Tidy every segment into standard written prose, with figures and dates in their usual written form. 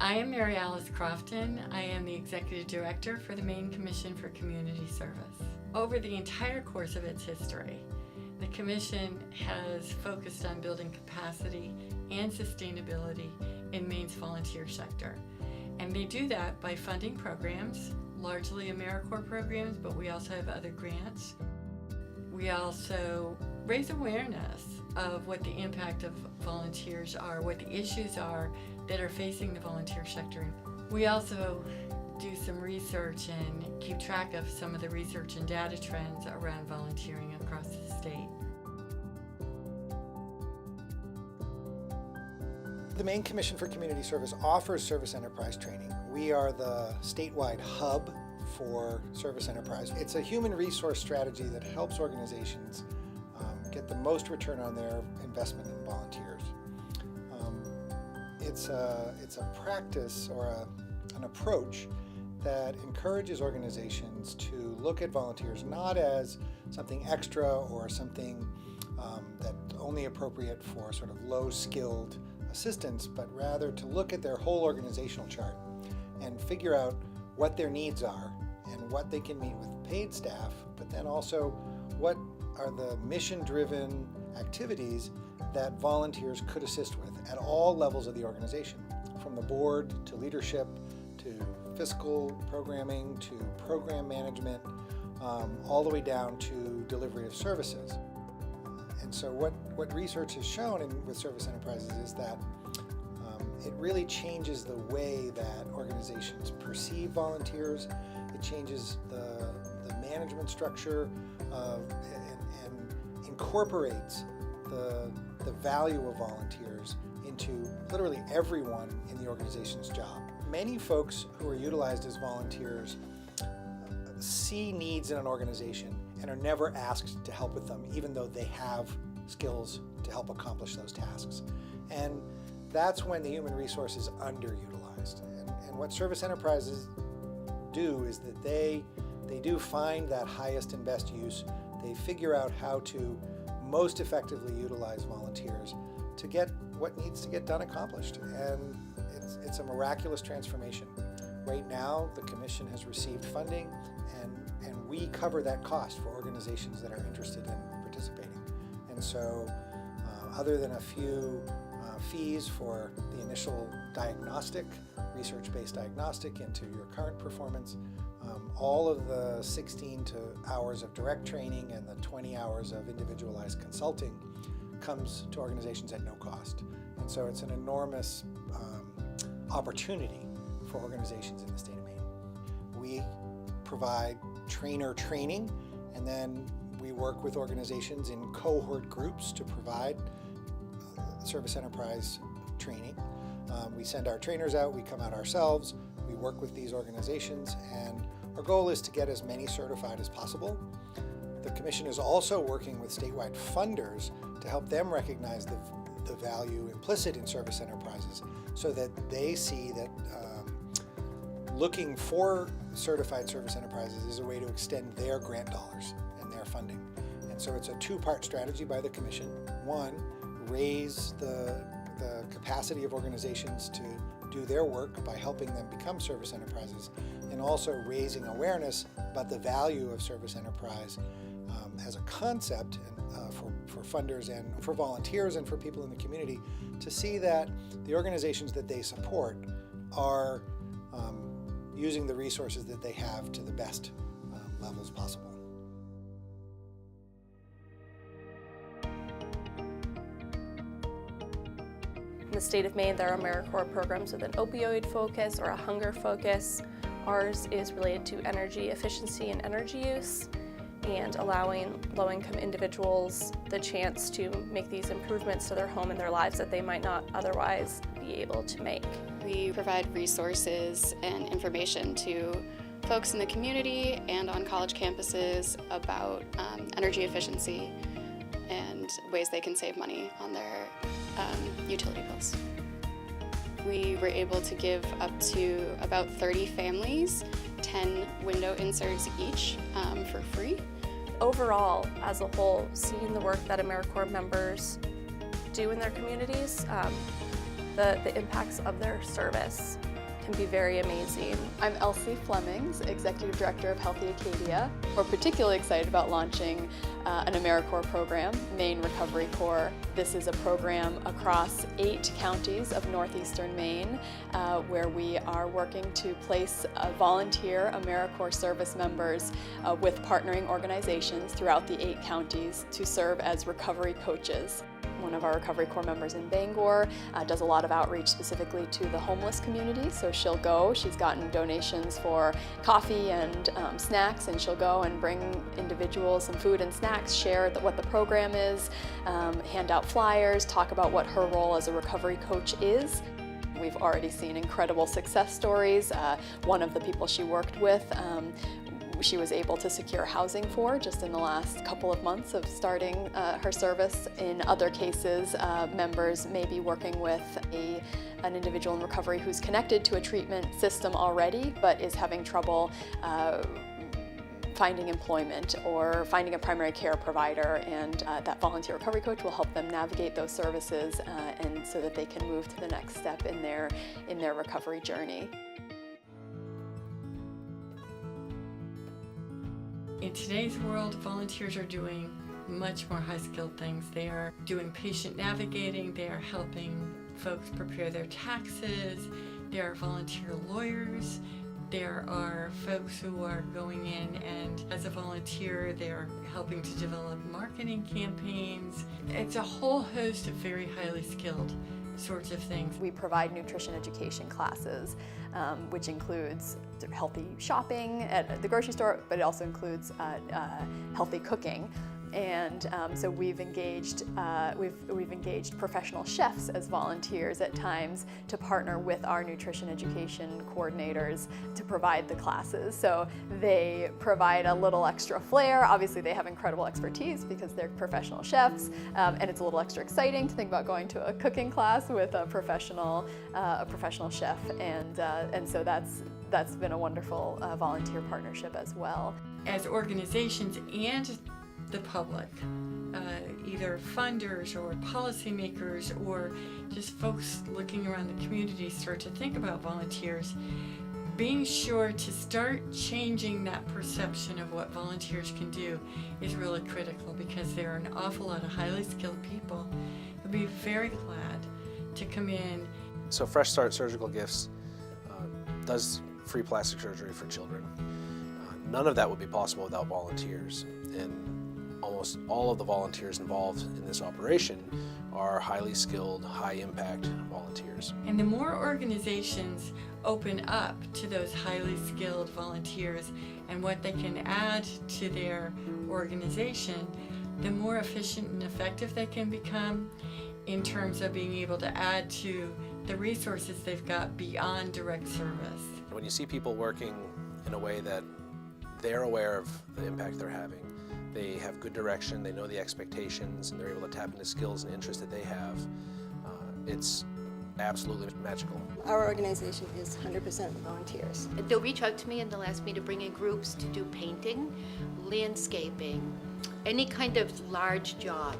I am Mary Alice Crofton. I am the Executive Director for the Maine Commission for Community Service. Over the entire course of its history, the Commission has focused on building capacity and sustainability in Maine's volunteer sector. And they do that by funding programs, largely AmeriCorps programs, but we also have other grants. We also raise awareness of what the impact of volunteers are, what the issues are that are facing the volunteer sector. We also do some research and keep track of some of the research and data trends around volunteering across the state. The Maine Commission for Community Service offers service enterprise training. We are the statewide hub for service enterprise. It's a human resource strategy that helps organizations get the most return on their investment in volunteers. It's a practice or an approach that encourages organizations to look at volunteers not as something extra or something that's only appropriate for sort of low-skilled assistance, but rather to look at their whole organizational chart and figure out what their needs are and what they can meet with paid staff, but then also what are the mission-driven activities that volunteers could assist with at all levels of the organization, from the board to leadership to fiscal programming to program management, all the way down to delivery of services. And so what research has shown with service enterprises is that it really changes the way that organizations perceive volunteers. It changes the management structure and incorporates the value of volunteers into literally everyone in the organization's job. Many folks who are utilized as volunteers see needs in an organization and are never asked to help with them, even though they have skills to help accomplish those tasks. And that's when the human resource is underutilized. And what service enterprises do is that they do find that highest and best use. They figure out how to most effectively utilize volunteers to get what needs to get done accomplished. And it's a miraculous transformation. Right now, the Commission has received funding, and we cover that cost for organizations that are interested in participating. And so, other than a few fees for the initial diagnostic, research-based diagnostic into your current performance, all of the 16 hours of direct training and the 20 hours of individualized consulting comes to organizations at no cost. And so it's an enormous opportunity for organizations in the state of Maine. We provide trainer training, and then we work with organizations in cohort groups to provide service enterprise training. We send our trainers out, we come out ourselves, we work with these organizations, and our goal is to get as many certified as possible. The Commission is also working with statewide funders to help them recognize the value implicit in service enterprises so that they see that looking for certified service enterprises is a way to extend their grant dollars and their funding. And so it's a two-part strategy by the Commission. One, raise the capacity of organizations to do their work by helping them become service enterprises, and also raising awareness about the value of service enterprise as a concept for funders and for volunteers and for people in the community to see that the organizations that they support are using the resources that they have to the best levels possible. In the state of Maine, there are AmeriCorps programs with an opioid focus or a hunger focus. Ours is related to energy efficiency and energy use, and allowing low-income individuals the chance to make these improvements to their home and their lives that they might not otherwise be able to make. We provide resources and information to folks in the community and on college campuses about energy efficiency and ways they can save money on their utility bills. We were able to give up to about 30 families 10 window inserts each for free. Overall, as a whole, seeing the work that AmeriCorps members do in their communities, the impacts of their service can be very amazing. I'm Elsie Flemings, Executive Director of Healthy Acadia. We're particularly excited about launching an AmeriCorps program, Maine Recovery Corps. This is a program across 8 counties of northeastern Maine where we are working to place volunteer AmeriCorps service members with partnering organizations throughout the 8 counties to serve as recovery coaches. One of our Recovery Corps members in Bangor does a lot of outreach specifically to the homeless community, so she'll go, she's gotten donations for coffee and snacks, and she'll go and bring individuals some food and snacks, share what the program is, hand out flyers, talk about what her role as a recovery coach is. We've already seen incredible success stories. One of the people she worked with, she was able to secure housing for just in the last couple of months of starting her service. In other cases, members may be working with an individual in recovery who's connected to a treatment system already, but is having trouble finding employment or finding a primary care provider, and that volunteer recovery coach will help them navigate those services and so that they can move to the next step in their recovery journey. In today's world, volunteers are doing much more high-skilled things. They are doing patient navigating, they are helping folks prepare their taxes, there are volunteer lawyers, there are folks who are going in and as a volunteer they're helping to develop marketing campaigns. It's a whole host of very highly skilled sorts of things. We provide nutrition education classes, which includes healthy shopping at the grocery store, but it also includes healthy cooking. And so we've engaged professional chefs as volunteers at times to partner with our nutrition education coordinators to provide the classes. So they provide a little extra flair. Obviously they have incredible expertise because they're professional chefs, and it's a little extra exciting to think about going to a cooking class with a professional chef, and so that's been a wonderful volunteer partnership as well. As organizations and the public, either funders or policymakers or just folks looking around the community start to think about volunteers, being sure to start changing that perception of what volunteers can do is really critical, because there are an awful lot of highly skilled people who'd be very glad to come in. So Fresh Start Surgical Gifts does free plastic surgery for children. None of that would be possible without volunteers, and almost all of the volunteers involved in this operation are highly skilled, high-impact volunteers. And the more organizations open up to those highly skilled volunteers and what they can add to their organization, the more efficient and effective they can become in terms of being able to add to the resources they've got beyond direct service. When you see people working in a way that they're aware of the impact they're having, they have good direction, they know the expectations, and they're able to tap into skills and interests that they have, it's absolutely magical. Our organization is 100% volunteers. They'll reach out to me and they'll ask me to bring in groups to do painting, landscaping, any kind of large job.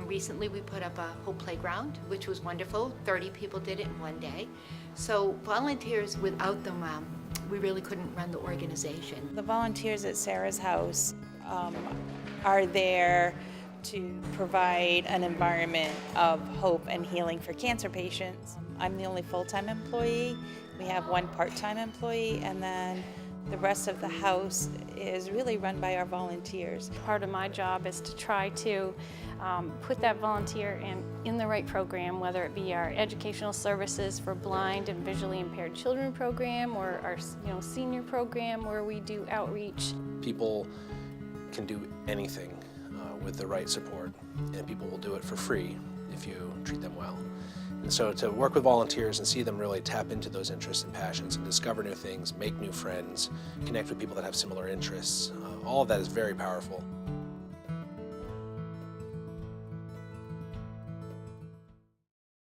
Recently we put up a whole playground, which was wonderful. 30 people did it in one day. So volunteers, without them, we really couldn't run the organization. The volunteers at Sarah's house are there to provide an environment of hope and healing for cancer patients. I'm the only full-time employee. We have one part-time employee, and then the rest of the house is really run by our volunteers. Part of my job is to try to put that volunteer in the right program, whether it be our educational services for blind and visually impaired children program, or our senior program where we do outreach. People can do anything with the right support, and people will do it for free if you treat them well. And so to work with volunteers and see them really tap into those interests and passions and discover new things, make new friends, connect with people that have similar interests, all of that is very powerful.